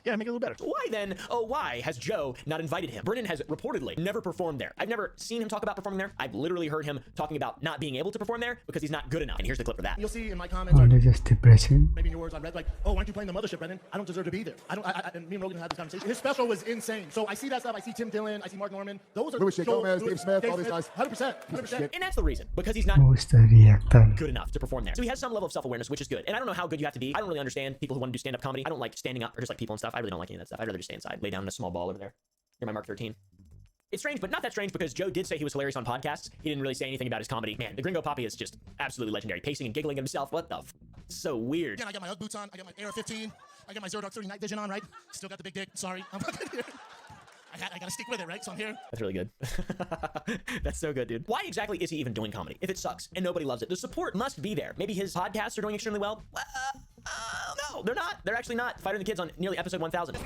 Yeah, make it a little better. Why then, oh why, has Joe not invited him? Brendan has reportedly never performed there. I've never seen him talk about performing there. I've literally heard him talking about not being able to perform there because he's not good enough. And here's the clip for that. You'll see in my comments, Oh, they're just depressing. maybe in your words I read like, oh, why aren't you playing the mothership, Brendan? I don't deserve to be there. And me and Rogan had this conversation. His special was insane. So I see that stuff. I see Tim Dillon. I see Mark Norman. Those are Louis J. Gomez, Dave Smith, all these guys. 100%. And that's the reason, because he's not Who's the reactor? good enough to perform there. So he has some level of self-awareness, which is good. And I don't know how good you have to be. I don't really understand people who want to do stand-up comedy. I don't like standing up or just like people and stuff. I really don't like any of that stuff. I'd rather just stay inside, lay down in a small ball over there. You're my Mark 13. It's strange, but not that strange, because Joe did say he was hilarious on podcasts. He didn't really say anything about his comedy. Man, the Gringo Poppy is just absolutely legendary. Pacing and giggling at himself. What the f? So weird. Again, I got my UGG boots on. I got my Air 15. I got my Zero Dark 30 night vision on, right? Still got the big dick. Sorry. I'm fucking here. I gotta stick with it, right? So I'm here. That's really good. That's so good, dude. Why exactly is he even doing comedy if it sucks and nobody loves it? The support must be there. Maybe his podcasts are doing extremely well. No, they're not. They're actually not. Fighter and the Kid's on nearly episode 1000.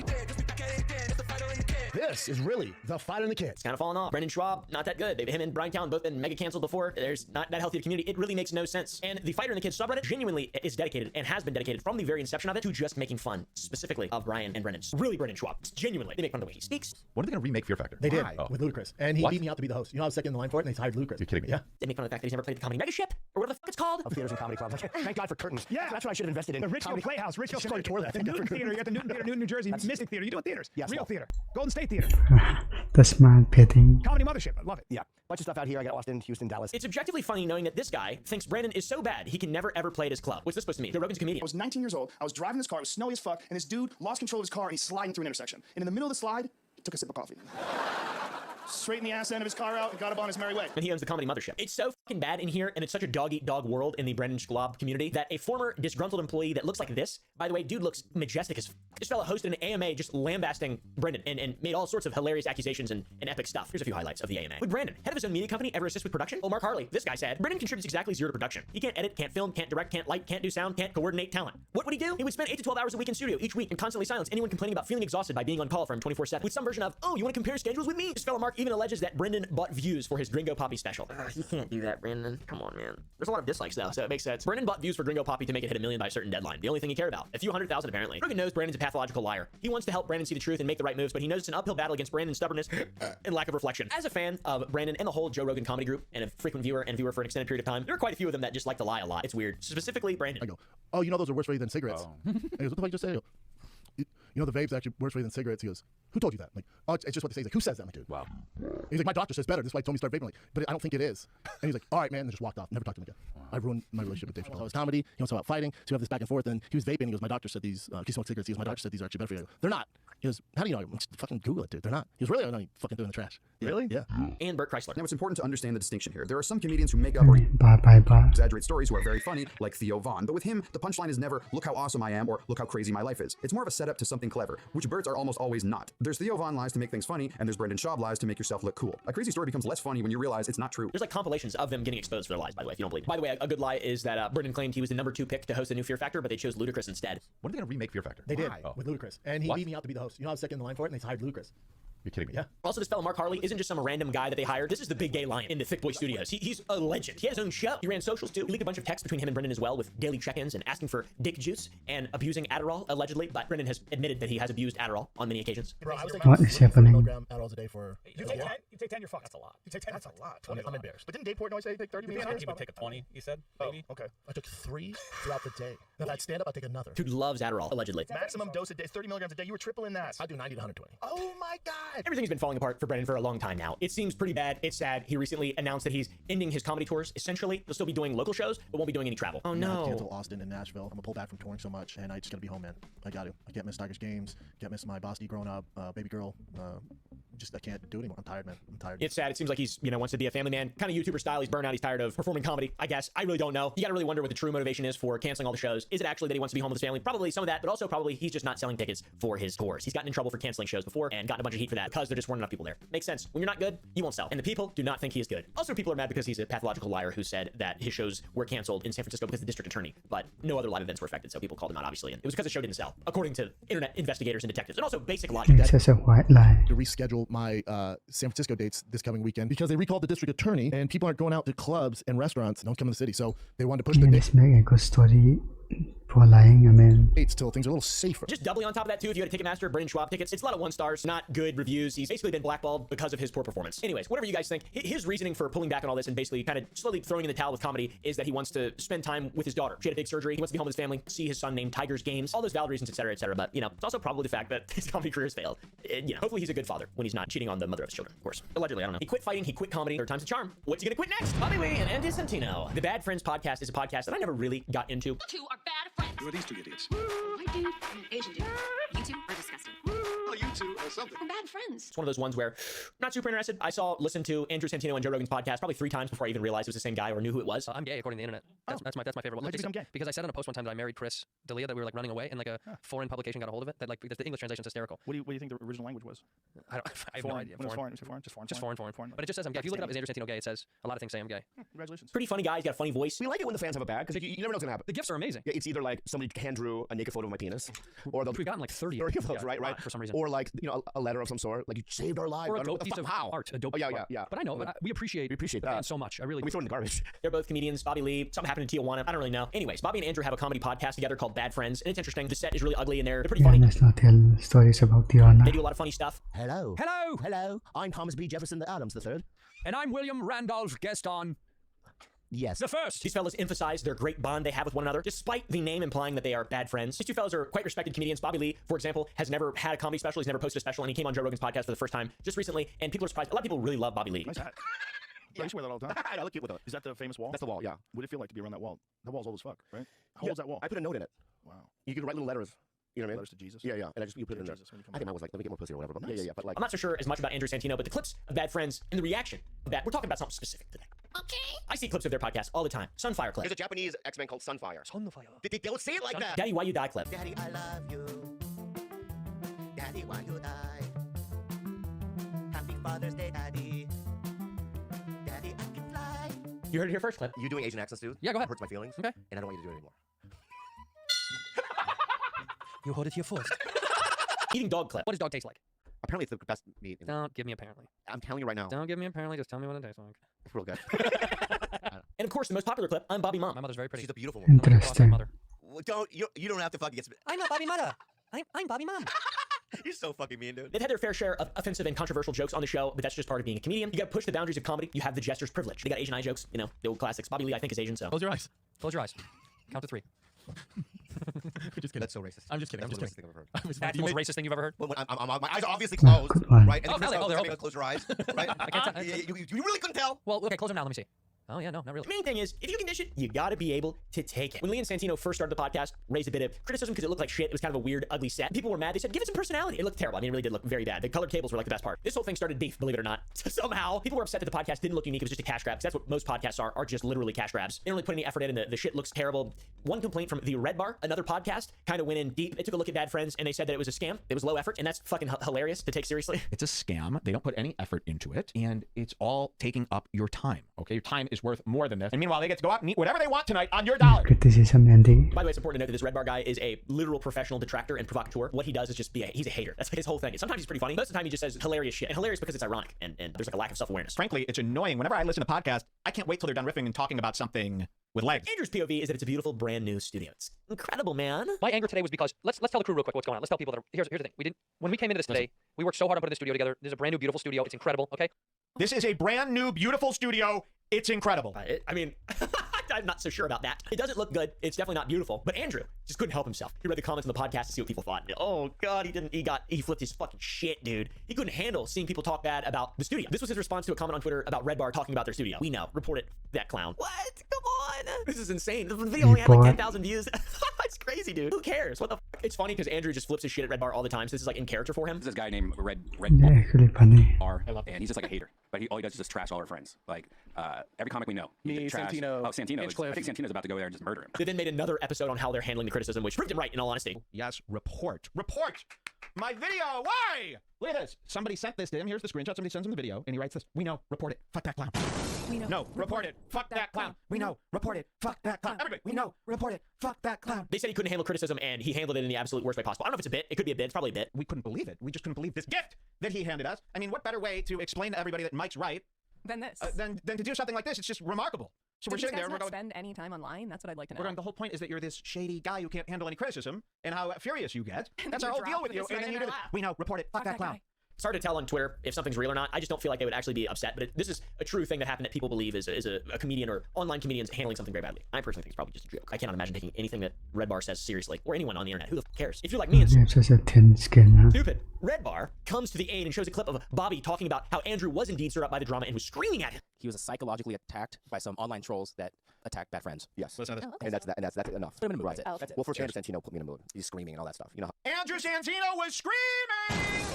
This is really the Fighter and the Kid. It's kind of fallen off. Brendan Schwab, not that good. Him and Brian Callen both been mega canceled before. There's not that healthy a community. It really makes no sense. And the Fighter and the Kid subreddit genuinely is dedicated and has been dedicated from the very inception of it to just making fun, specifically of Brian and Brendan. Really, Brendan Schwab. Genuinely, they make fun of the way he speaks. When are they going to remake Fear Factor? They did with Ludacris, and he beat me out to be the host. You know, I was second in the line for it, and they hired Ludacris. You're kidding me? Yeah. They make fun of the fact that he's never played the Comedy Megaship or whatever the fuck it's called. Of theaters and comedy clubs. Thank God for curtains. Yeah, that's what I should have invested in. The Richfield Playhouse, Richfield Just go to tour that. The Newton Theater, you got the Newton Theater, Newton, New Jersey, Mystic Theater. You doing theaters? Yes, Real well. theater. Golden State Theater. The smart petting. Comedy Mothership. I love it. Yeah. Bunch of stuff out here. I got Austin, Houston, Dallas. It's objectively funny knowing that this guy thinks Brandon is so bad he can never ever play at his club. What's this supposed to mean? Joe Rogan's comedian. I was 19 years old. I was driving this car. It was snowy as fuck. And this dude lost control of his car and he's sliding through an intersection. And in the middle of the slide, he took a sip of coffee. Straightened the ass end of his car out and got up on his merry way. And he owns the Comedy Mothership. It's so fucking bad in here, and it's such a dog-eat-dog world in the Brendan Schwab community that a former disgruntled employee that looks like this, by the way, dude looks majestic as this fella hosted an AMA just lambasting Brendan and made all sorts of hilarious accusations and epic stuff. Here's a few highlights of the AMA. Would Brandon, head of his own media company, ever assist with production? Well, Mark Harley, this guy said, Brendan contributes exactly zero to production. He can't edit, can't film, can't direct, can't light, can't do sound, can't coordinate talent. What would he do? He would spend 8 to 12 hours a week in studio each week and constantly silence anyone complaining about feeling exhausted by being on call for him 24/7 with some version of, oh, you want to compare schedules with me? This fella Mark even alleges that Brendan bought views for his Gringo Poppy special. You can't do that, Brandon. Come on, man. There's a lot of dislikes though, so it makes sense. Brendan bought views for Gringo Poppy to make it hit 1 million by a certain deadline. The only thing he cared about. A few 100,000 apparently. Rogan knows Brandon's a pathological liar. He wants to help Brandon see the truth and make the right moves, but he knows it's an uphill battle against Brandon's stubbornness and lack of reflection. As a fan of Brandon and the whole Joe Rogan comedy group and a frequent viewer for an extended period of time, there are quite a few of them that just like to lie a lot. It's weird. Specifically Brandon. I go, oh, you know those are worse for you than cigarettes. He goes, what the fuck you just say? I go, you know the vapes are actually worse for you than cigarettes. He goes, who told you that? I'm like, oh, it's just what they say. He's like, who says that? I'm like, dude. Wow. He's like, my doctor says better. This is why he told me to start vaping. Like, but I don't think it is. And he's like, all right, man. And just walked off. Never talked to him again. I ruined my relationship with Dave Chappelle. It was comedy. He wants to talk about fighting. So we have this back and forth. And he was vaping. He goes, my doctor said these, he smoked cigarettes. He goes, my doctor said these are actually better for you. I go, they're not. He goes, how do you know? Just fucking Google it, dude. They're not. He goes, really? No, you fucking threw in the trash. Yeah. Really? Yeah. And Bert Kreischer. Now, it's important to understand the distinction here. There are some comedians who make up or exaggerate stories who are very funny, like Theo Von. But with him, the punchline is never, look how awesome I am, or look how crazy my life is. It's more of a setup to something clever, which Bert's are almost always not. There's Theo Von lies to make things funny, and there's Brendan Schaub lies to make yourself look cool. A crazy story becomes less funny when you realize it's not true. There's like compilations of them getting exposed for their lies, by the way, if you don't believe it. By the way, a good lie is that Brendan claimed he was the #2 pick to host the new Fear Factor, but they chose Ludacris instead. When are they going to remake Fear Factor? They did with Ludacris. And he beat me out to be the host. You know, I was second in the line for it, and they hired Ludacris. You're kidding me? Yeah. Also, this fellow Mark Harley isn't just some random guy that they hired. This is the big gay lion in the Thick Boy Studios. He's a legend. He had his own show. He ran socials too. He leaked a bunch of texts between him and Brendan as well with daily check-ins and asking for dick juice and abusing Adderall, allegedly. But Brendan has admitted that he has abused Adderall on many occasions. Bro, I was What is happening? Adderalls a day for... You take 10? You take 10, you're fucked. That's a lot. You take 10, that's a lot. 20, I'm embarrassed. But didn't Dave Portnoy say he take 30 million? He would take a 20, he said, maybe. Okay. I took 3 throughout the day. If I'd stand up, I'd take another. Dude loves Adderall, allegedly. Maximum dose a day, 30 milligrams a day. You were tripling that. I do 90 to 120. Oh my God. Everything's been falling apart for Brendan for a long time now. It seems pretty bad. It's sad. He recently announced that he's ending his comedy tours. Essentially, he'll still be doing local shows, but won't be doing any travel. Oh no. Cancel Austin and Nashville. I'm gonna pull back from touring so much, and I just gotta be home, man. I got to. I can't miss Tigers games. Can't miss my Boston growing up, baby girl. I can't do it anymore. I'm tired, man. I'm tired. It's sad. It seems like he's, wants to be a family man, kind of YouTuber style. He's burnt out. He's tired of performing comedy, I guess. I really don't know. You gotta really wonder what the true motivation is for canceling all the shows. Is it actually that he wants to be home with his family? Probably some of that, but also probably he's just not selling tickets for his tours. He's gotten in trouble for canceling shows before and gotten a bunch of heat for that because there just weren't enough people there. Makes sense. When you're not good, you won't sell. And the people do not think he is good. Also, people are mad because he's a pathological liar who said that his shows were canceled in San Francisco because of the district attorney, but no other live events were affected, so people called him out, obviously. And it was because the show didn't sell, according to internet investigators and detectives, and also basic logic. This is a white lie. To reschedule my San Francisco dates this coming weekend because they recalled the district attorney and people aren't going out to clubs and restaurants. Don't come in the city, so they wanted to push the Let's make a good story for lying. I mean, dates till things are a little safer. Just doubling on top of that too, if you had a Ticketmaster, Brendan Schwab tickets, it's a lot of 1 stars, not good reviews. He's basically been blackballed because of his poor performance. Anyways, whatever you guys think, his reasoning for pulling back on all this and basically kind of slowly throwing in the towel with comedy is that he wants to spend time with his daughter. She had a big surgery. He wants to be home with his family, see his son named Tigers games, all those valid reasons, etc., etc. But it's also probably the fact that his comedy career has failed. And, hopefully he's a good father when he's not cheating on the mother of his children, of course. Allegedly, I don't know. He quit fighting. He quit comedy. 3rd time's the charm. What's he gonna quit next? Bobby Lee and Andy Santino. The Bad Friends podcast is a podcast that I never really got into. You two are bad friends. Who are these 2 idiots? White dude and an Asian dude. You two are disgusting. Well, you two or something. We're bad friends. It's one of those ones where not super interested. Listened to Andrew Santino and Joe Rogan's podcast probably 3 times before I even realized it was the same guy or knew who it was. I'm gay according to the internet. That's my favorite one. How'd you become gay? Because I said on a post one time that I married Chris D'Elia, that we were like running away, and like a foreign publication got a hold of it. That like because the English translation's hysterical. What do you think the original language was? I have no idea. Foreign. But it just says I'm gay. If you look it up as Andrew Santino gay, it says a lot of things say I'm gay. Congratulations. Pretty funny guy. He's got a funny voice. We like it when the fans have a bag because you never know what's gonna happen. The gifts are amazing. Yeah, it's either like somebody hand drew a naked photo of my penis, or we've gotten like 30 of those, right? For some reason. Or like a letter of some sort, like you saved our lives. Or a dope piece of art. A dope yeah. But I know, but we appreciate that so much. I really. We throw it in the garbage. They're both comedians. Bobby Lee. Something happened in Tijuana. I don't really know. Anyways, Bobby and Andrew have a comedy podcast together called Bad Friends, and it's interesting. The set is really ugly, and they're pretty funny. Let's not tell stories about Tijuana. They do a lot of funny stuff. Hello. Hello. Hello. I'm Thomas B. Jefferson Adams III. And I'm William Randolph Gaston. Yes. The first. These fellas emphasize their great bond they have with one another, despite the name implying that they are bad friends. These two fellas are quite respected comedians. Bobby Lee, for example, has never had a comedy special. He's never posted a special, and he came on Joe Rogan's podcast for the first time just recently, and people are surprised. A lot of people really love Bobby Lee. Nice hat. I used to wear that all the time. I look cute with it. Is that the famous wall? That's the wall, yeah. What did it feel like to be around that wall? That wall's old as fuck, right? How old's that wall? I put a note in it. Wow. You could write little letters. You know what I mean? Letters to Jesus? Yeah. And you put it in there. Jesus, I think I was like, let me get more pussy or whatever. But nice. Yeah. But like, I'm not so sure as much about Andrew Santino, but the clips of Bad Friends and the reaction of that, we're talking about something specific today. Okay. I see clips of their podcast all the time. Sunfire clip. There's a Japanese X-Men called Sunfire. Sunfire. They don't say it like that. Daddy, why you die clip. Daddy, I love you. Daddy, why you die? Happy Father's Day, Daddy. Daddy, I can fly. You heard it here first, clip. You doing Asian accents, dude? Yeah, go ahead. It hurts my feelings. Okay. And I don't want you to do it anymore. You heard it here first. Eating dog clip. What does dog taste like? Apparently, it's the best meat. Don't give me apparently. I'm telling you right now. Don't give me apparently. Just tell me what it tastes like. It's real good. And of course, the most popular clip, I'm Bobby Mom. My mother's very pretty. She's a beautiful woman. Interesting. Well, you don't have to fucking get. I'm not Bobby Mother. I'm Bobby Mom. You're so fucking mean, dude. They've had their fair share of offensive and controversial jokes on the show, but that's just part of being a comedian. You got to push the boundaries of comedy. You have the jester's privilege. They got Asian eye jokes, the old classics. Bobby Lee, I think, is Asian, so. Close your eyes. Close your eyes. Count to 3. Just kidding. That's so racist. I'm just kidding. That's the most racist thing I've ever heard. That's the most racist thing you've ever heard? Well, my eyes are obviously closed, Good one. right? And Oh, they're open. Close your eyes, right? I can't tell. You really couldn't tell? Well, okay, close them now. Let me see. Oh, yeah, no, not really. The main thing is, if you can dish it, you got to be able to take it. When Lee and Santino first started the podcast, raised a bit of criticism because it looked like shit. It was kind of a weird, ugly set. People were mad. They said, give it some personality. It looked terrible. I mean, it really did look very bad. The colored cables were like the best part. This whole thing started beef, believe it or not. Somehow, people were upset that the podcast didn't look unique. It was just a cash grab, because that's what most podcasts are just literally cash grabs. They don't really put any effort in, and the shit looks terrible. One complaint from the Red Bar, another podcast, kind of went in deep. They took a look at Bad Friends, and they said that it was a scam. It was low effort, and that's fucking hilarious to take seriously. It's a scam. They don't put any effort into it, and it's all taking up your time, okay? Your time is worth more than this. And meanwhile, they get to go out and eat whatever they want tonight on your dollar. Criticism ending. By the way, it's important to note that this Red Bar guy is a literal professional detractor and provocateur. What he does is just he's a hater. That's his whole thing. Sometimes he's pretty funny. Most of the time he just says hilarious shit. And hilarious because it's ironic and there's like a lack of self-awareness. Frankly, it's annoying. Whenever I listen to podcasts, I can't wait till they're done riffing and talking about something with legs. Andrew's POV is that it's a beautiful brand new studio. It's incredible, man. My anger today was because let's tell the crew real quick what's going on. Let's tell people that here's the thing. When we came into this today, we worked so hard on putting the studio together. This is a brand new beautiful studio. It's incredible, okay? This is a brand new beautiful studio. It's incredible. I mean, I'm not so sure about that. It doesn't look good. It's definitely not beautiful. But Andrew just couldn't help himself. He read the comments on the podcast to see what people thought. Oh God, he flipped his fucking shit, dude. He couldn't handle seeing people talk bad about the studio. This was his response to a comment on Twitter about Red Bar talking about their studio. We know. Report it, that clown. What? Come on. This is insane. The video only had like 10,000 views. It's crazy, dude. Who cares? What the fuck? It's funny because Andrew just flips his shit at Red Bar all the time. So this is like in character for him. This guy named Red Yeah, actually funny. R, and he's just like a hater. But all he does is just trash all our friends. Like every comic we know. Me, Santino. Oh, Santino. I think Santino's about to go there and just murder him. They then made another episode on how they're handling the criticism, which proved him right in all honesty. Yes, report. Report! My video! Why? Look at this. Somebody sent this to him. Here's the screenshot. Somebody sends him the video, and he writes this. We know. Report it. Fuck that clown. We know. No. Report it. Fuck that clown. We know. Report it. Fuck that clown. Everybody. We know. Report it. Fuck that clown. They said he couldn't handle criticism, and he handled it in the absolute worst way possible. I don't know if it's a bit. It could be a bit. It's probably a bit. We couldn't believe it. We just couldn't believe this gift that he handed us. I mean, what better way to explain to everybody that Mike's right than this? Than to do something like this? It's just remarkable. So we're sitting there. We're going to spend any time online. That's what I'd like to know. The whole point is that you're this shady guy who can't handle any criticism, and how furious you get. That's our whole deal with you. And then you do this. We know. Report it. Fuck that clown. It's hard to tell on Twitter if something's real or not. I just don't feel like they would actually be upset. But this is a true thing that happened that people believe is a comedian or online comedians handling something very badly. I personally think it's probably just a joke. I cannot imagine taking anything that Red Bar says seriously, or anyone on the internet. Who the f cares? If you're like me and it's just a thin skin, huh? stupid, Red Bar comes to the aid and shows a clip of Bobby talking about how Andrew was indeed stirred up by the drama and was screaming at him. He was psychologically attacked by some online trolls that attacked Bad Friends. Yes. Listen to this. And that's enough. Put him in a mood. That's it. Well, first Andrew Santino put me in a mood. He's screaming and all that stuff. You know. Andrew Santino was screaming.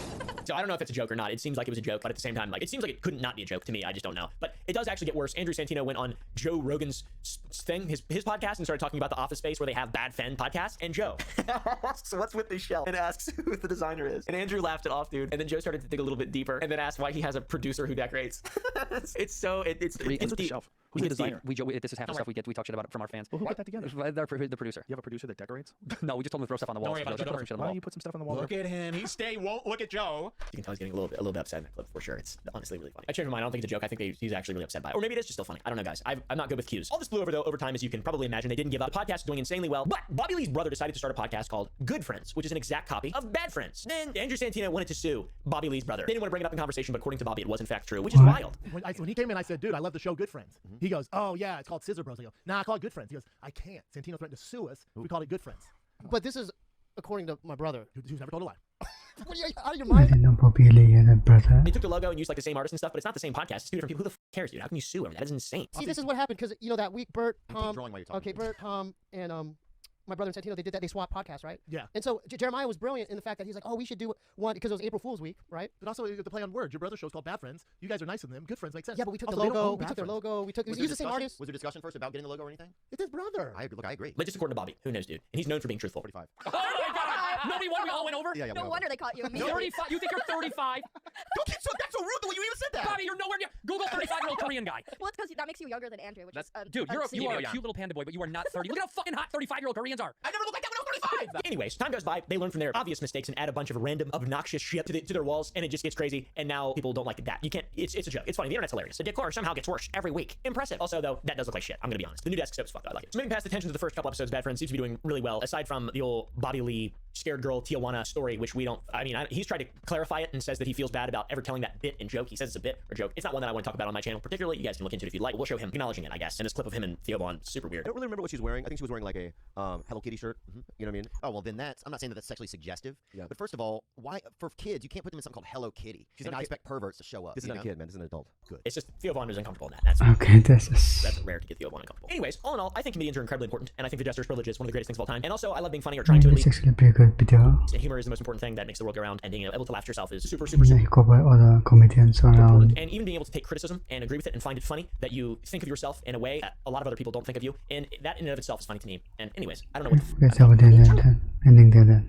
So I don't know if it's a joke or not. It seems like it was a joke, but at the same time, like, it seems like it couldn't not be a joke to me. I just don't know. But it does actually get worse. Andrew Santino went on Joe Rogan's thing, his podcast, and started talking about the Office Space where they have bad Fen podcasts. And Joe asks, what's with this shelf? And asks who the designer is. And Andrew laughed it off, dude. And then Joe started to dig a little bit deeper and then asked why he has a producer who decorates. It's the shelf. Who's the designer? This is half the stuff we talk shit about from our fans. Well, who put that together? The producer. You have a producer that decorates? No, we just told him to throw stuff on the wall. Don't worry about it. Why don't you put some stuff on the wall? Look at him. He won't look at Joe. You can tell he's getting a little bit upset in that clip for sure. It's honestly really funny. I changed my mind. I don't think it's a joke. I think he's actually really upset by it. Or maybe it is just still funny. I don't know, guys. I'm not good with cues. All this blew over, though, over time, as you can probably imagine. They didn't give up. The podcast is doing insanely well. But Bobby Lee's brother decided to start a podcast called Good Friends, which is an exact copy of Bad Friends. Then Andrew Santino wanted to sue Bobby Lee's brother. They didn't want to bring it up in conversation, but according to Bobby, it was in fact true, which is wild. When he came in, I said, dude, I love the show Good Friends. He goes, oh, yeah, it's called Scissor Bros. I go, nah, I call it Good Friends. He goes, I can't. Santino threatened to sue us if we called it Good Friends. But this is according to my brother. Who's never told a lie. What are you out of your I mind? didn't know Bobby Lee had a brother. They took the logo and used like the same artist and stuff, but it's not the same podcast. It's two different people. Who the cares, dude? How can you sue him? That is insane. See, this is what happened because that week, Bert, drawing while you're talking. okay, Bert, and my brother and Santino, they did that. They swapped podcasts, right? Yeah. And so Jeremiah was brilliant in the fact that he's like, oh, we should do one because it was April Fool's week, right? But also, the play on words. Your brother's show's called Bad Friends. You guys are nicer than them. Good Friends makes sense. Yeah, but we took Also, the they don't logo. own We Bad took their Friends. logo. We took. He's the same artist. Was there discussion first about getting the logo or anything? It's his brother. I agree. But just according to Bobby, who knows, dude? And he's known for being truthful. 45. Oh my God! No, we all went over. Yeah, No wonder they caught you immediately. 35. You think you're 35? That's so rude the way you even said that. Bobby, you're nowhere near. Google 35-year-old Korean guy. Well, it's because that makes you younger than Andrew, which is Dude, you are a young. cute little panda boy, but you are not 30. Look at how fucking hot 35-year-old Koreans are. I never looked like that when I was 35. Anyways, time goes by. They learn from their obvious mistakes and add a bunch of random, obnoxious shit to their walls, and it just gets crazy. And now people don't like that. You can't. It's a joke. It's funny. The internet's hilarious. The decor somehow gets worse every week. Impressive. Also, though, that does look like shit. I'm gonna be honest. The new desk soap's fucked. I like it. So moving past the tensions of the first couple episodes, Bad Friends seems to be doing really well. Aside from the old Bobby Lee scared girl Tijuana story, which we don't. He's tried to clarify it and says that he feels bad about ever telling that bit and joke. He says it's a bit or joke. It's not one that I want to talk about on my channel particularly. You guys can look into it if you'd like. We'll show him acknowledging it, I guess. And this clip of him and Theo Vaughn, super weird. I don't really remember what she was wearing. I think she was wearing like a Hello Kitty shirt. You know what I mean? Oh, well, then I'm not saying that that's sexually suggestive. Yeah. But first of all, why, for kids, you can't put them in something called Hello Kitty. And I expect perverts to show up. This is not a kid, man. This is an adult. Good. It's just Theo Vaughn is uncomfortable in that. Okay, that's rare to get Theo Vaughn uncomfortable. Anyways, all in all, I think comedians are incredibly important, and I think the Jester's Privilege is one of the greatest things of all time. And also, I love being funny or trying to at it's least. actually a pretty good video. And humor is the most important thing that makes the world go round, and being able to laugh to yourself is super He covered other comedians around. And even being able to take criticism and agree with it and find it funny that you think of yourself in a way that a lot of other people don't think of you, and that in and of itself is funny to me. And anyways, I don't know what the Guess I would end ending there then.